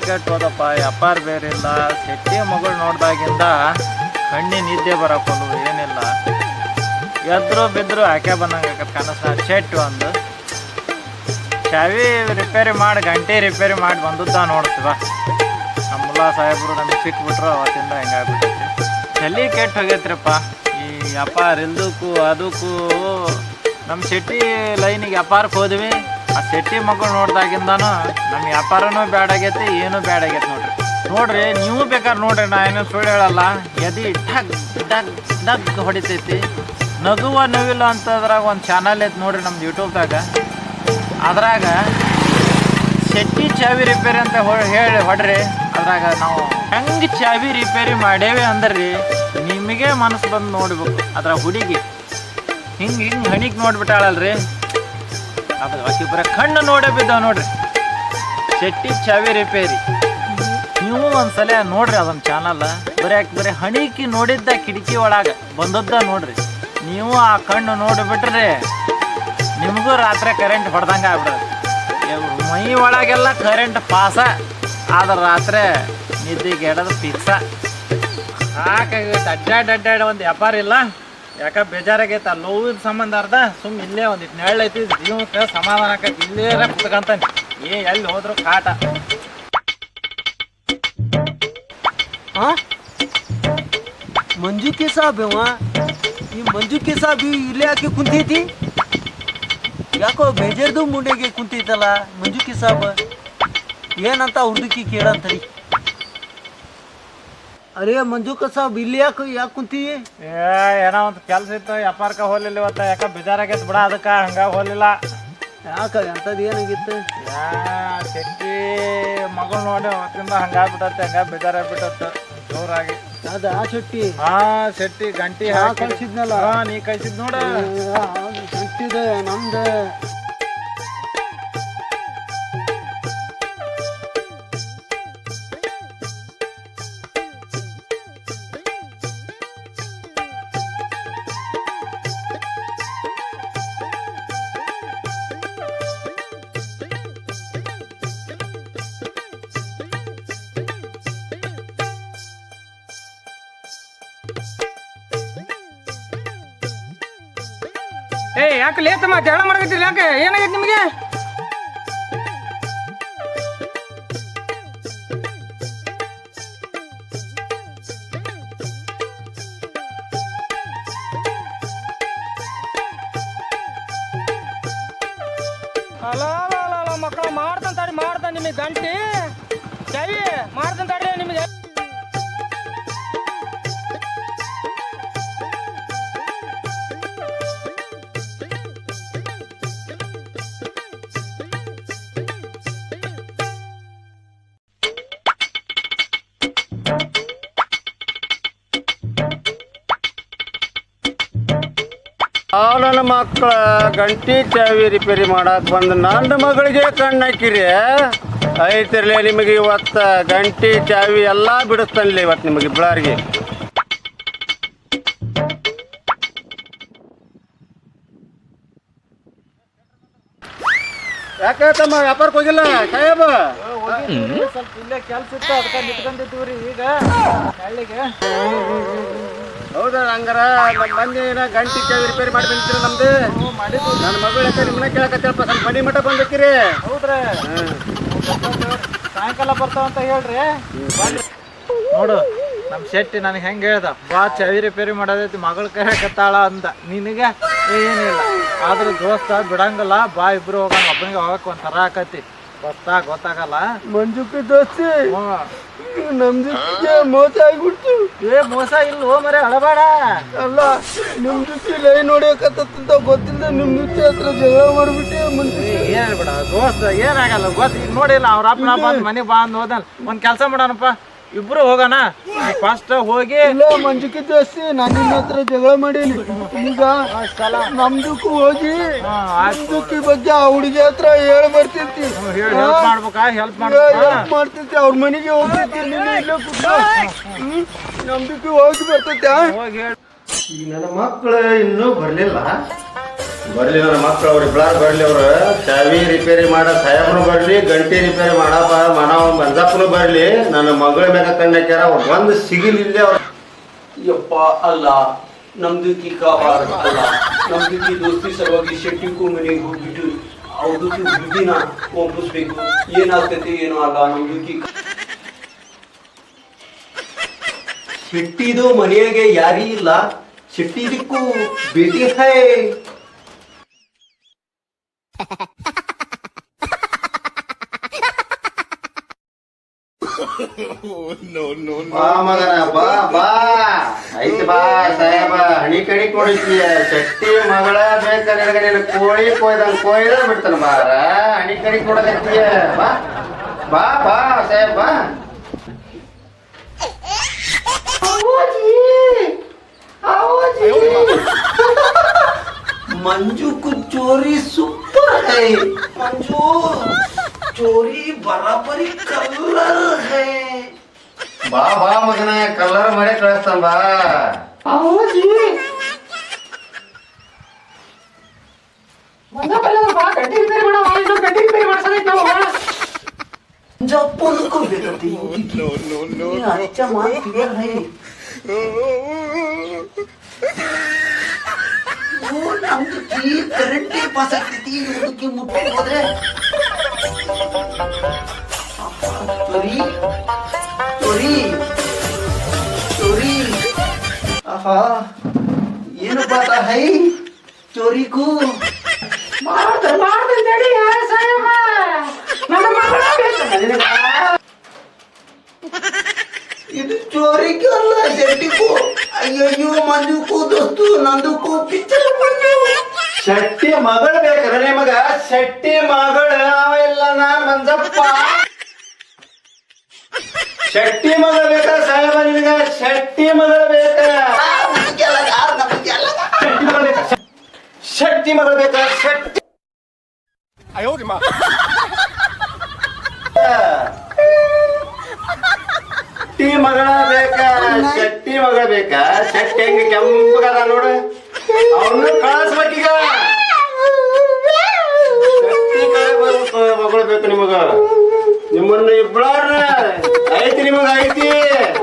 ಕೆಟ್ಟೋದಪ್ಪ, ವ್ಯಾಪಾರ ಬೇರೆ ಇಲ್ಲ. ಶೆಟ್ಟಿ ಮಗಳು ನೋಡ್ದಾಗಿಂದ ಕಣ್ಣಿ ನಿದ್ದೆ ಬರಕೊಂಡು ಏನಿಲ್ಲ. ಎದ್ರು ಬಿದ್ರು ಆಕೆ ಬಂದಂಗೆ ಕನಸ. ಶೆಟ್ಟು ಒಂದು ಚಾವಿ ರಿಪೇರಿ ಮಾಡಿ, ಗಂಟೆ ರಿಪೇರಿ ಮಾಡಿ ಬಂದದ್ದ ನೋಡ್ತೀವ. ನಮ್ಮ ಮುಲ್ಲಾ ಸಾಹೇಬರು ನಮಗೆ ಸಿಕ್ಬಿಟ್ರು. ಅವತ್ತಿಂದ ಹೆಂಗಾಗ್ಬಿಟ್ಟೈತಿ, ಚಳಿ ಕೆಟ್ಟು ಹೋಗೈತ್ರಿಪ್ಪ. ಈ ವ್ಯಾಪಾರ ಇಲ್ದಕ್ಕೂ ಅದಕ್ಕೂ ನಮ್ಮ ಶೆಟ್ಟಿ ಲೈನಿಗೆ ವ್ಯಾಪಾರಕ್ಕೆ ಹೋದ್ವಿ. ಆ ಶೆಟ್ಟಿ ಮಗಳು ನೋಡ್ದಾಗಿಂದಾನು ನಮ್ಮ ವ್ಯಾಪಾರನೂ ಬ್ಯಾಡಾಗೈತಿ, ಏನೂ ಬ್ಯಾಡಾಗೈತಿ. ನೋಡ್ರಿ ನೀವು ಬೇಕಾದ್ರೆ ನೋಡ್ರಿ, ನಾ ಏನೋ ಸುಳ್ಳು ಹೇಳಲ್ಲ. ಎದಿ ಡಗ್ ಡಗ್ ಡಗ್ ಹೊಡಿತೈತಿ. ನಗುವ ನೋವಿಲ್ಲ ಅಂತದ್ರಾಗ ಒಂದು ಚಾನಲ್ ಐತಿ ನೋಡ್ರಿ ನಮ್ದು ಯೂಟ್ಯೂಬ್ದಾಗ. ಅದ್ರಾಗ ಶೆಟ್ಟಿ ಚಾವಿ ರಿಪೇರಿ ಅಂತ ಹೇಳಿ ಹೊಡ್ರಿ. ಅದ್ರಾಗ ನಾವು ಹೆಂಗೆ ಚಾವಿ ರಿಪೇರಿ ಮಾಡೇವಿ ಅಂದ್ರಿ ನಿಮಗೆ ಮನಸ್ಸು ಬಂದು ನೋಡ್ಬೇಕು. ಅದ್ರ ಹುಡುಗಿ ಹಿಂಗೆ ಹಣಿಗೆ ನೋಡ್ಬಿಟ್ಟಾಳಲ್ರಿ, ಅದು ಆಕಿಬ್ಬರ ಕಣ್ಣು ನೋಡೇ ಬಿದ್ದಾವ ನೋಡ್ರಿ. ಶೆಟ್ಟಿ ಚಾವಿ ರಿಪೇರಿ ನೀವು ಒಂದ್ಸಲ ನೋಡ್ರಿ ಅದನ್ನ ಚಾನಲ್. ಬರೀ ಹಣಿಕಿ ನೋಡಿದ್ದ ಕಿಟಕಿ ಒಳಗೆ ಬಂದದ್ದ ನೋಡ್ರಿ. ನೀವು ಆ ಕಣ್ಣು ನೋಡಿಬಿಟ್ರೆ ನಿಮಗೂ ರಾತ್ರಿ ಕರೆಂಟ್ ಹೊಡೆದಂಗೆ ಆಗ್ಬಿಡೋದು. ಮೈ ಒಳಗೆಲ್ಲ ಕರೆಂಟ್ ಪಾಸ ಆದ್ರೆ ರಾತ್ರಿ ನಿದ್ದೆಗೆ ಎಡೋದು ಪಿಕ್ಸ. ಅಡ್ಡಾಡ್ ಒಂದು ವ್ಯಾಪಾರ ಇಲ್ಲ. ಯಾಕೆ ಬೇಜಾರಾಗೈತೆ. ಲೋವಿನ ಸಂಬಂಧ ಅರ್ಧ ಸುಮ್ಮ ಇಲ್ಲೇ ಒಂದಿಟ್ಟು ನೆರಳೈತಿ, ಜೀವಕ್ಕೆ ಸಮಾಧಾನ ಆಕೈತಿ. ಇಲ್ಲೇ ಕುತ್ಕಂತಾನೆ, ಎಲ್ಲಿ ಹೋದ್ರು ಕಾಟ. ಮಂಜು ಕೆ ಸಾಬ್ ಈ ಮಂಜು ಕೆ ಸಾಬ್ ಇಲ್ಲೇ ಯಾಕೆ ಕುಂತೈತಿ? ಯಾಕೋ ಬೇಜಾರ್ದು ಮುಂಡೆಗೆ ಕುಂತೈತಲ್ಲ ಮಂಜು ಕೆ ಸಾಬ್. ಏನಂತ ಹುಡುಕಿ ಕೇಳಂತರಿ. ಅರೇ ಮಂಜು ಕೆ ಸಾಬ್ ಇಲ್ಲಿ ಯಾಕೆ ಕುಂತಿ? ಏನೋ ಒಂದು ಕೆಲಸ ಇತ್ತು, ವ್ಯಾಪಾರಕ್ಕೆ ಹೋಗ್ಲಿಲ್ಲ ಇವತ್ತು. ಯಾಕೆ ಬೇಜಾರಾಗೈತೆ ಬಿಡ, ಅದಕ್ಕೆ ಹಂಗ ಹೋಗ್ಲಿಲ್ಲ. ಯಾಕೆ ಎಂಥದ್ದು ಏನಾಗಿತ್ತು? ಶೆಟ್ಟಿ ಮಗಳು ನೋಡಿ ಅವತ್ತಿಂದ ಹಂಗಾಗ್ಬಿಟ್ಟತ್ತೆ, ಬೇಜಾರಾಗ್ಬಿಟ್ಟತ್ತು ಜೋರಾಗಿ. ಅದ ಆ ಶೆಟ್ಟಿ? ಶೆಟ್ಟಿ ಗಂಟಿ ಕಳ್ಸಿದ್ನಲ್ಲ, ನೀ ಕಳ್ಸಿದ್ ನೋಡ. ಶೆಟ್ಟಿದೆ ನಮ್ದು. ಯಾಕೆ ಲೇತಮ್ಮ ಜಗಳ ಮಾಡಕತ್ತೀರಿ? ಯಾಕೆ ಏನಾಗೈತಿ ನಿಮಗೆ? ಅಲ್ಲ ಮಕ್ಕಳು ಮಾಡ್ತಾನೆ ನಿಮಗೆ ಗಂಟಿ ಚಾವಿ ಮಾಡ್ತಾನೆ ನಿಮಗೆ. ನನ್ನ ಮಕ್ಕಳ ಗಂಟಿ ಚಾವಿ ರಿಪೇರಿ ಮಾಡಕ್ಕೆ ಬಂದು ನನ್ನ ಮಗಳಿಗೆ ಕಣ್ಣು ಹಾಕಿರಿ. ಐತಿರ್ಲಿ ನಿಮಗೆ ಇವತ್ತು ಗಂಟಿ ಚಾವಿ ಎಲ್ಲ ಬಿಡಿಸ್ತಾನಿಲ್ಲ ಇವತ್ತು ನಿಮಗೆ ಇಬ್ಬಳಾರಿಗೆ. ಯಾಕೆ ತಮ್ಮ ವ್ಯಾಪಾರಕ್ಕೆ ಹೋಗಿಲ್ಲ ಸಾಹೇಬ? ಸ್ವಲ್ಪ ಇಲ್ಲೇ ಕೆಲಸ ಇತ್ತು, ಅದಕ್ಕೆ ನಿಂತ್ಕೊಂಡಿದ್ದೀವ್ರಿ ಈಗ ಹಳ್ಳಿಗೆ. ಹೌದಾ? ಹಂಗಾರ ನಮ್ಮ ಮಂದಿ ಗಂಟಿ ಚಾವಿ ರಿಪೇರಿ ಮಾಡಿ ಬಂದಿರ ನಮ್ದು ಮಾಡಿದ್ದು. ನನ್ನ ಮಗಳು ಯಾಕೆ ನಿಮ್ಮನ್ನ ಕೇಳಕತ್ತಪ್ಪ, ಸ್ವಲ್ಪ ಮನೆ ಮಠ ಬಂದಿಕ್ಕಿರಿ. ಹೌದ್ರಿ, ಸಾಯಂಕಾಲ ಬರ್ತಾವಂತ ಹೇಳ್ರಿ. ನೋಡು ನಮ್ಮ ಶೆಟ್ಟಿ ನನಗೆ ಹೆಂಗೆ ಹೇಳ್ದ, ಬಾ ಚಾವಿ ರಿಪೇರಿ ಮಾಡೋದೈತಿ ಮಗಳು ಕರೆಕತ್ತಾಳ ಅಂದ. ನಿನಗೆ ಏನಿಲ್ಲ ಆದ್ರೆ ದೋಸ್ತ ಬಿಡಂಗಿಲ್ಲ, ಬಾ ಇಬ್ರು ಹೋಗೋಣ. ಒಬ್ಬನಿಗೆ ಹೋಗಕ್ಕೆ ಒಂಥರ ಆಕತಿ, ಗೊತ್ತಾಗಲ್ಲ. ಮಂಜುಕ್ಕೆ ದೋಸ್ತಿ ನಮ್ದು ಮೋಸ ಆಗ್ಬಿಡ್ತು. ಮೋಸ ಇಲ್ಲ ಮರೆ, ಅಳಬೇಡ. ಅಲ್ಲ ನಿಮ್ ಜೊತೆ ಲೈನ್ ಹೊಡಿಯಕತ್ತ ಗೊತ್ತಿಲ್ಲ, ನಿಮ್ ಜೊತೆ ಹತ್ರ ಜಗಳ ಮಾಡ್ಬಿಟ್ಟೆ. ಏನ್ ಬಿಡ ದೋಸ್ತ, ಏನಾಗಲ್ಲ ಗೊತ್ತ. ನೋಡಿಲ್ಲ ಅವ್ರ ಅಪ್ಪನ ಬಂದ್ ಮನೆಗೆ ಬಾ ಅಂದ್ ಹೋದಲ್. ಒಂದ್ ಕೆಲಸ ಮಾಡೋಣಪ್ಪ, ಇಬ್ರು ಹೋಗೋಣ. ಫಸ್ಟ್ ಹೋಗಿ ಇಲ್ಲ ಮಂಜುಕಿ ದೋಸ್ತಿ ನಾನು ನಿನ್ನ ಹತ್ರ ಜಗಳ ಮಾಡೀನಿ. ಈಗ ನಮ್ದಕ್ಕೂ ಹೋಗಿ ನಮ್ದಕ್ಕಿ ಬಗ್ಗೆ ಆ ಹುಡುಗಿ ಹತ್ರ ಹೇಳಿ ಬರ್ತಿರ್ತಿ. ಹೆಲ್ಪ್ ಮಾಡ್ತಿರ್ತಿ, ಅವ್ರ ಮನೆಗೆ ಹೋಗ್ತಿರ್ತಿ. ನಿನ್ನ ಇಲ್ಲೇ ಕೂತ ನಮ್ದಕ್ಕಿ ಹೋಗಿ ಬರ್ತೈತೆ. ಹೋಗಿ ಈಗ ನನ್ನ ಮಕ್ಕಳು ಇನ್ನೂ ಬರಲಿಲ್ಲ. ಬರಲಿ ನನ್ನ ಮಕ್ಕಳು ಅವ್ರು ಇಬ್ಬರು ಬರಲಿ. ಅವರು ಚಾವಿ ರಿಪೇರಿ ಮಾಡೋ ಸಾಹೇಬ್ನು ಬರಲಿ, ಗಂಟಿ ರಿಪೇರಿ ಮಾಡಪ್ಪ ಮಂಜಪ್ಪನು ಬರಲಿ. ನನ್ನ ಮಗಳ ಮ್ಯಾಗ ಕಣ್ಣಾಕ್ಯಾರ, ಅವ್ರು ಬಂದು ಸಿಗಲಿಲ್ಲ. ಅವ್ರು ಯಪ್ಪ ಅಲ್ಲ, ನಮ್ದಕ್ಕಿ ಕಾಬಾರ ಅಲ್ಲ, ನಮ್ದಕ್ಕಿ ದೋಸ್ತಿ ಸಲುವಾಗಿ ಶೆಟ್ಟಿಗೂ ಮನೆಗೆ ಹೋಗ್ಬಿಟ್ಟು ಅವ್ರದಕ್ಕಿ ಹುಡುಗಿನ ಒಪ್ಪಿಸ್ಬೇಕು. ಏನಾಗ್ತೈತಿ ಏನೋ ಅಲ್ಲ, ನಮ್ದಕ್ಕಿ ಶೆಟ್ಟಿದು ಮನೆಯಾಗೆ ಯಾರೀ ಇಲ್ಲ, ಶೆಟ್ಟಿದಕ್ಕೂ ಭೇಟಿ ಹೈ. ಬಾ ಮಗನ ಬಾ ಬಾ ಐತಿ ಬಾ ಸಾಹೇಬ. ಹಣಿ ಕಣಿ ಕೊಡಿತೀಯ ಶೆಟ್ಟಿ ಮಗಳ ಬೇಕಾದ್ರೆ ನೀನು ಕೋಳಿ ಕೊಯ್ದ ಬಿಡ್ತಾನ ಬಾರ. ಹಣಿ ಕಣಿ ಕೊಡಕತ್ತೀಯ ಬಾ ಬಾ ಬಾ ಸಾಹೇಬ ಬಾ. मंजू को चोरी सुपर है, मंजू चोरी बराबरी कलर है. ಬಾ ಬಾ ಮಗನ ಕಲರ್ ಮಾಡಿ ಕಳಿಸ್ತಾನ ಬಾ. जप्पन को बेकती ये अच्छा माल क्लियर है. वो नಮ್ದು ಕೀ ಕರೆಂಟ್ ಪಾಸ್ ಆಗ್ತೈತಿ, ಇದಕ್ಕೆ ಮುಟ್ಟಿ ಹೋದ್ರೆ ಚೋರಿ ಚೋರಿ ಚೋರಿ. ಆಹಾ ಏನು ಬಾತ ಹೈ ಚೋರಿ ಕೂ ಇದು ಚೋರಿಗೂ ಅಲ್ಲ ಶೆಟ್ಟಿಗೂ. ಅಯ್ಯಯ್ಯೋ ಮಂಜುಗೂ ದೋಸ್ತು ನಂದಕ್ಕೂ ಪಿಕ್ಚರ್ ಬಂದು. ಶೆಟ್ಟಿ ಮಗಳು ಬೇಕಾರ ನಿಮಗ? ಶೆಟ್ಟಿ ಮಗಳು ಅವೆಲ್ಲ ನಾನ್ ಮಂಜಪ್ಪ. ಶೆಟ್ಟಿ ಮಗಳು ಬೇಕ ಸಾಹೇಬ ನಿನಗ? ಶೆಟ್ಟಿ ಮಗಳು ಬೇಕ? ಶೆಟ್ಟಿ ಮಗಳು ಬೇಕ? ಶೆಟ್ಟಿ ಮಗಳು ಬೇಕ? ಶೆಟ್ಟಿ ಶೆಟ್ಟಿ ಮಗಳ ಬೇಕ? ಶೆಟ್ಟಿ ಮಗಳ ಬೇಕ? ಶೆಟ್ಟಿ ಹೆಂಗ ಕೆಂಪಗದ ನೋಡು, ಅವನು ಕಳಿಸ್ಬೇಕೀಗ. ಶೆಟ್ಟಿ ಮಗಳು ಬೇಕು ನಿಮಗ? ನಿಮ್ಮನ್ನ ಇಬ್ಬಳಾರ ಐತಿ ನಿಮಗ ಐತಿ,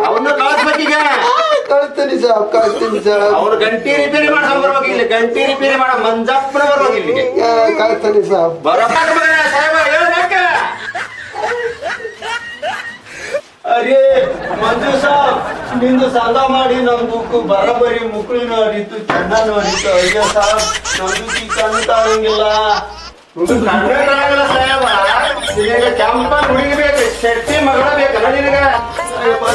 ಅವನ್ನ ಕಳಿಸ್ಬೇಕೀಗ. ಕಳಿಸ್ತೀನಿ ಸಾಬ್, ಕಳಿಸ್ತೀನಿ ಸಾಬ್. ಅವ್ರು ಗಂಟಿ ರಿಪೇರಿ ಮಾಡ್ಕೊಂಡ್ ಬರ್ಬೇಕು ಇಲ್ಲಿ. ಗಂಟಿ ರಿಪೇರಿ ಮಾಡೋ ಮಂಜಪ್ಪನ ಬರ್ಬೇಕು ಇಲ್ಲಿಗೆ. ಕಳಿಸ್ತೀನಿ ಸಾಬ್. ಬರಪ್ಪ ಸಾಹೇಬ ಹೇಳ್ಬೇಕ. ಅರೇ ಮಂಜು ಸಾಬ್, ನಿಂದು ಸಾಲ ಮಾಡಿ ನಮ್ದು ಬರಬರಿ ಮುಕ್ಳಿನೂ ಅರಿತು, ಚೆನ್ನನೂ ಅರಿತು. ಅಯ್ಯೋ ಸಾಬ್, ನಮ್ದು ಈ ಕಣ್ಣು ತಾಳಂಗಿಲ್ಲ. ಸಾಹೇಬ ನಿನಗೆ ಕೆಂಪ ಹುಡುಗಿ ಬೇಕು, ಶೆಟ್ಟಿ ಮಗಳ ಬೇಕಲ್ಲ ನಿನಗ? ಅಯ್ಯಪ್ಪ,